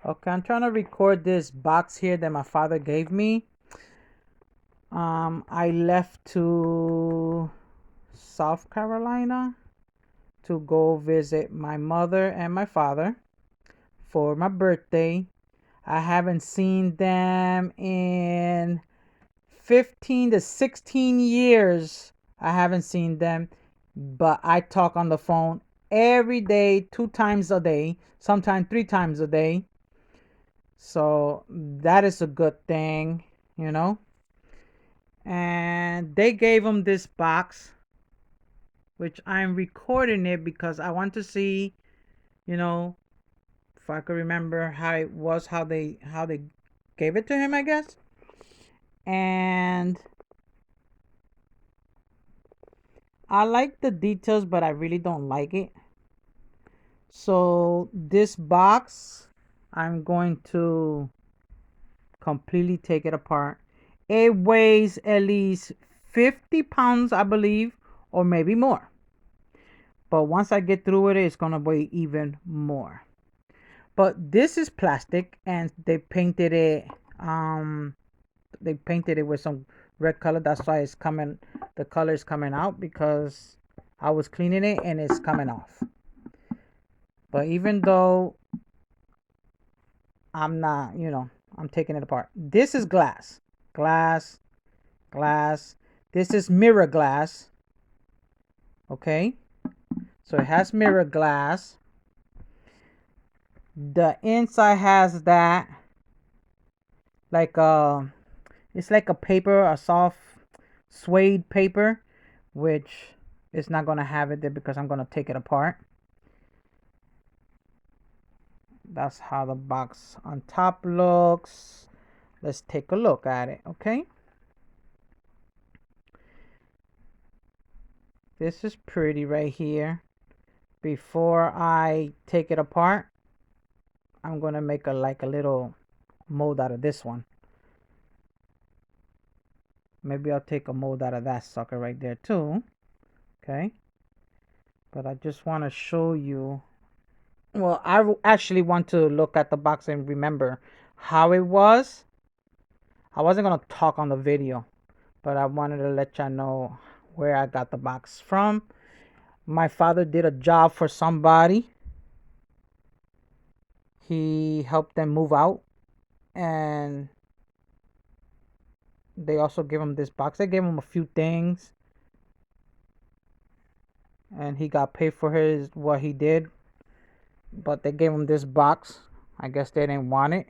Okay, I'm trying to record this box here that my father gave me. I left to South Carolina to go visit my mother and my father for my birthday. I haven't seen them in 15 to 16 years. I haven't seen them, but I talk on the phone every day, 2 times a day, sometimes 3 times a day. So that is a good thing, you know. And they gave them this box, which I'm recording it because I want to see, you know, if I could remember how it was, how they gave it to him, I guess. And I like the details, but I really don't like it. So this box, I'm going to completely take it apart. It weighs at least 50 pounds, I believe, or maybe more. But once I get through with it, it's going to weigh even more. But this is plastic and they painted it with some red color. That's why the color is coming out because I was cleaning it and it's coming off. But even though I'm not, I'm taking it apart. This is glass. Glass, glass. This is mirror glass. Okay? So it has mirror glass. The inside has that like it's like a paper, a soft suede paper, which is not gonna have it there because I'm gonna take it apart. That's how the box on top looks. Let's take a look at it, okay? This is pretty right here. Before I take it apart, I'm gonna make a little mold out of this one. Maybe I'll take a mold out of that sucker right there too. Okay. But I just want to show you. Well, actually want to look at the box and remember how it was. I wasn't gonna talk on the video, but I wanted to let y'all know where I got the box from. My father did a job for somebody. He helped them move out, and they also gave him this box. They gave him a few things, and he got paid for his what he did. But they gave him this box. I guess they didn't want it.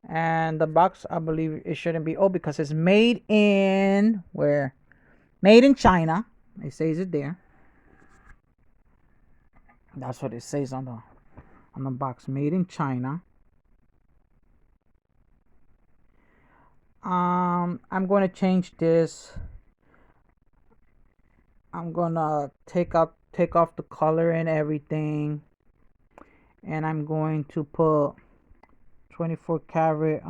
And the box, I believe it shouldn't be old because it's made in where? Made in China. It says it there. That's what it says on the box. Made in China. I'm going to change this. I'm gonna take off the color and everything, and I'm going to put 24 karat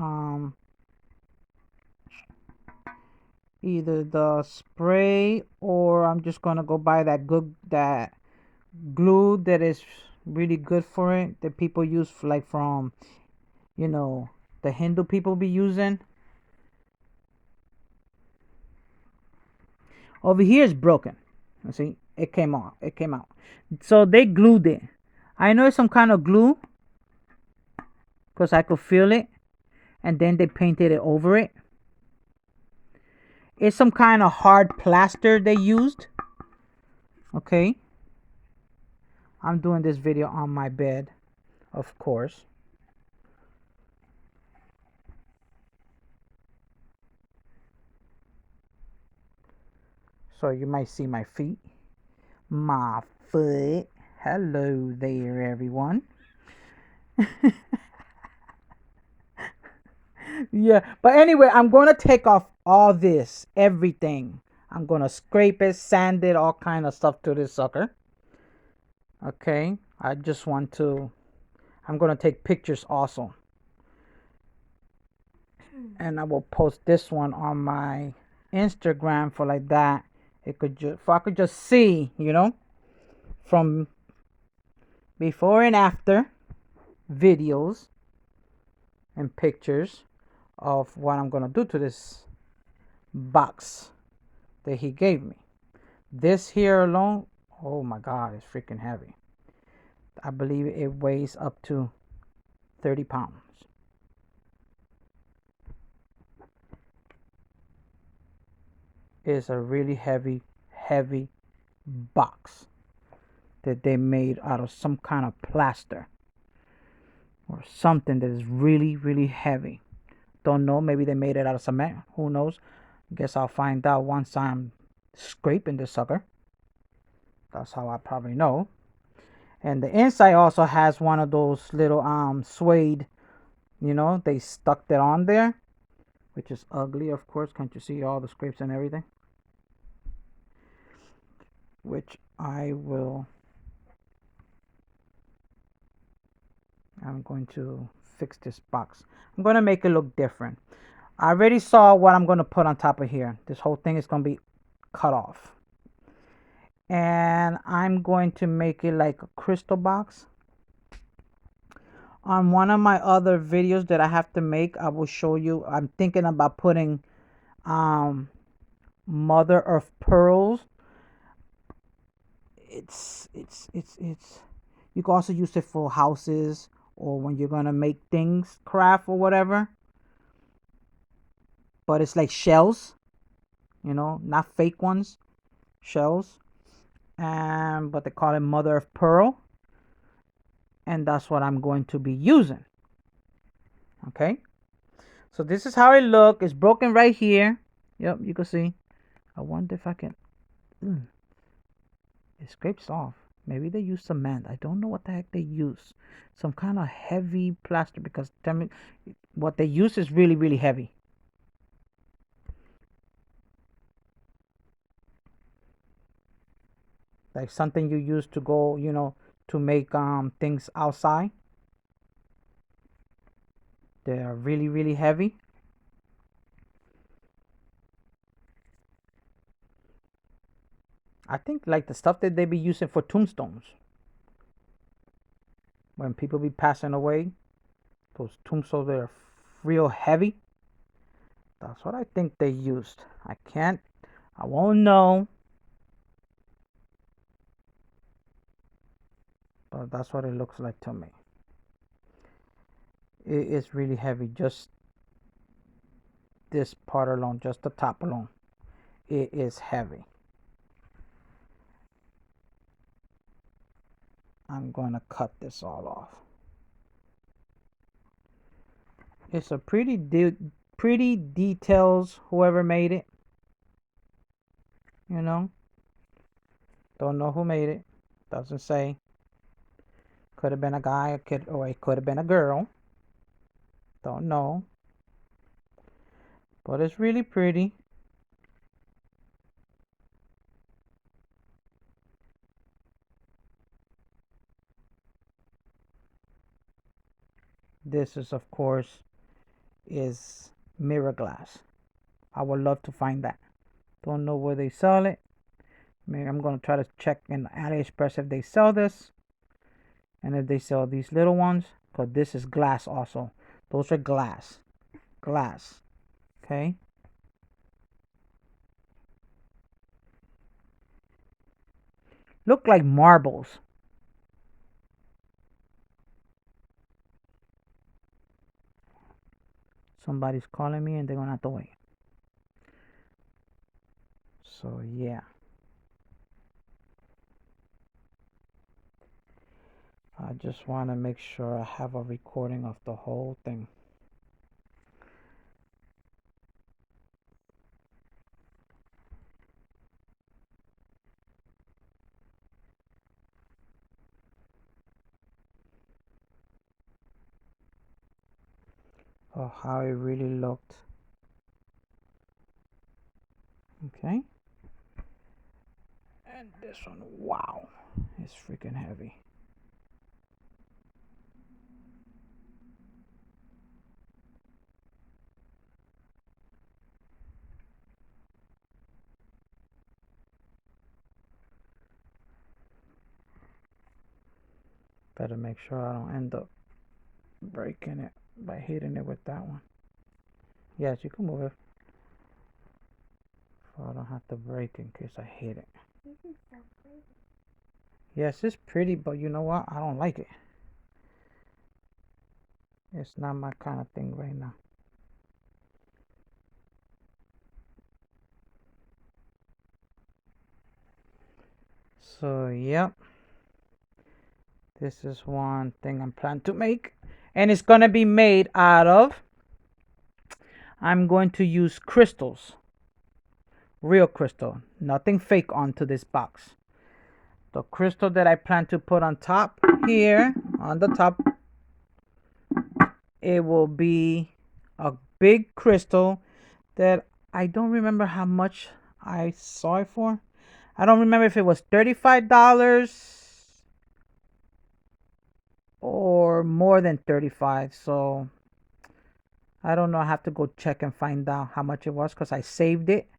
either the spray, or I'm just gonna go buy that glue that is really good for it that people use for, like, from you know the Hindu people be using. Over here is broken. You see, it came off. It came out. So they glued it. I know it's some kind of glue because I could feel it, and then they painted it over it. It's some kind of hard plaster they used. Okay. I'm doing this video on my bed, of course. So you might see my feet. My foot. Hello there, everyone. Yeah, but anyway, I'm gonna take off all this, everything. I'm gonna scrape it, sand it, all kind of stuff to this sucker. Okay, I just want to. I'm gonna take pictures also, and I will post this one on my Instagram for like that. It could just, if I could just see, from before and after. videos and pictures of what I'm gonna do to this box that he gave me. This here alone, oh my god, it's freaking heavy. I believe it weighs up to 30 pounds. It's a really heavy box that they made out of some kind of plaster or something that is really heavy. Don't know, maybe they made it out of cement. Who knows? Guess I'll find out once I'm scraping this sucker. That's how I probably know. And the inside also has one of those little suede, they stuck that on there, which is ugly, of course. Can't you see all the scrapes and everything? Which I'm going to fix this box. I'm going to make it look different. I already saw what I'm going to put on top of here. This whole thing is going to be cut off. And I'm going to make it like a crystal box. On one of my other videos that I have to make, I will show you. I'm thinking about putting mother of pearls. It's you can also use it for houses or when you're gonna make things, craft or whatever. But it's like shells, not fake ones, shells. And but they call it mother of pearl, and that's what I'm going to be using. Okay, so this is how it look. It's broken right here. Yep, you can see. I wonder if I can. It scrapes off. Maybe they use cement. I don't know what the heck they use. Some kind of heavy plaster, because tell me, what they use is really heavy. Like something you use to go, to make things outside. They are really heavy. I think like the stuff that they be using for tombstones. When people be passing away, those tombstones that are real heavy. That's what I think they used. I won't know. But that's what it looks like to me. It is really heavy. Just this part alone, just the top alone. It is heavy. I'm going to cut this all off. It's a pretty details, whoever made it. Don't know who made it. Doesn't say. Could have been a guy, or it could have been a girl. Don't know. But it's really pretty. This is, of course, is mirror glass. I would love to find that. Don't know where they sell it. Maybe I'm going to try to check in AliExpress if they sell this. And if they sell these little ones. Because this is glass also. Those are glass. Glass. Okay. Look like marbles. Somebody's calling me and they're going to have to wait. So, yeah. I just want to make sure I have a recording of the whole thing. Of how it really looked. Okay. And this one, wow, it's freaking heavy. Better make sure I don't end up breaking it by hitting it with that one. Yes, you can move it. So I don't have to break it in case I hit it. This is so pretty. Yes, it's pretty, but you know what? I don't like it. It's not my kind of thing right now. So, yep. This is one thing I'm planning to make. And it's going to be made out of, I'm going to use crystals. Real crystal. Nothing fake onto this box. The crystal that I plan to put on top here, on the top, it will be a big crystal that I don't remember how much I saw it for. I don't remember if it was $35 or more than 35. So I don't know. I have to go check and find out how much it was because I saved it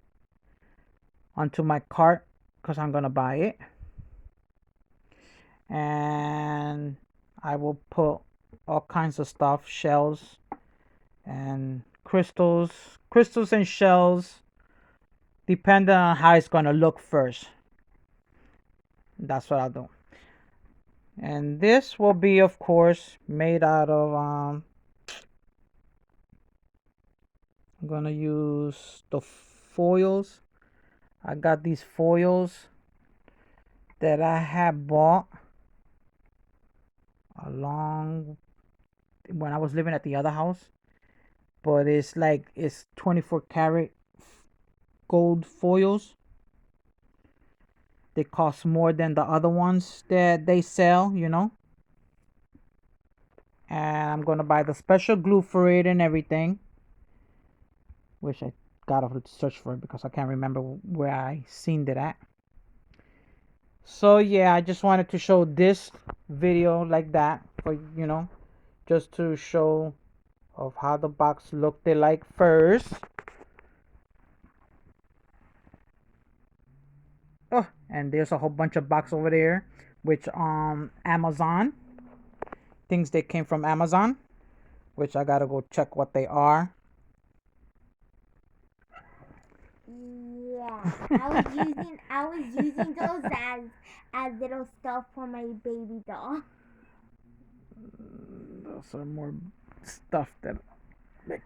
onto my cart because I'm going to buy it. And I will put all kinds of stuff, shells and crystals and shells, depending on how it's going to look first. That's what I'll do. And this will be, of course, made out of, I'm going to use the foils. I got these foils that I have bought along when I was living at the other house. But it's 24 karat gold foils. They cost more than the other ones that they sell, And I'm gonna buy the special glue for it and everything. Wish I got off to search for it because I can't remember where I seen it at. So yeah, I just wanted to show this video like that for just to show of how the box looked like first. Oh, and there's a whole bunch of box over there, which Amazon things that came from Amazon, which I gotta go check what they are. Yeah, I was using those as little stuff for my baby doll. Those are more stuff that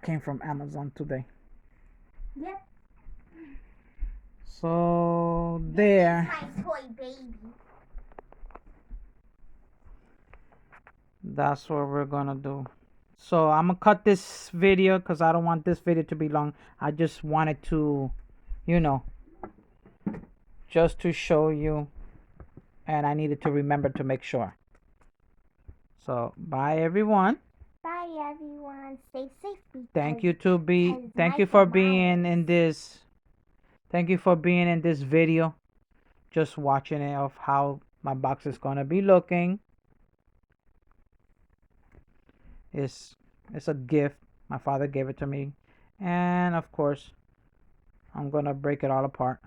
came from Amazon today. Yep. So This is there, my toy baby. that's what we're gonna do. So I'm gonna cut this video because I don't want this video to be long. I just wanted to, you know, just to show you, and I needed to remember to make sure. So bye everyone. Bye everyone. Stay safe Thank because you to be. because Thank you for Michael being Myers. in this. Thank you for being in this video. Just watching it of how my box is gonna be looking. It's it's a gift. My father gave it to me, and of course, I'm gonna break it all apart.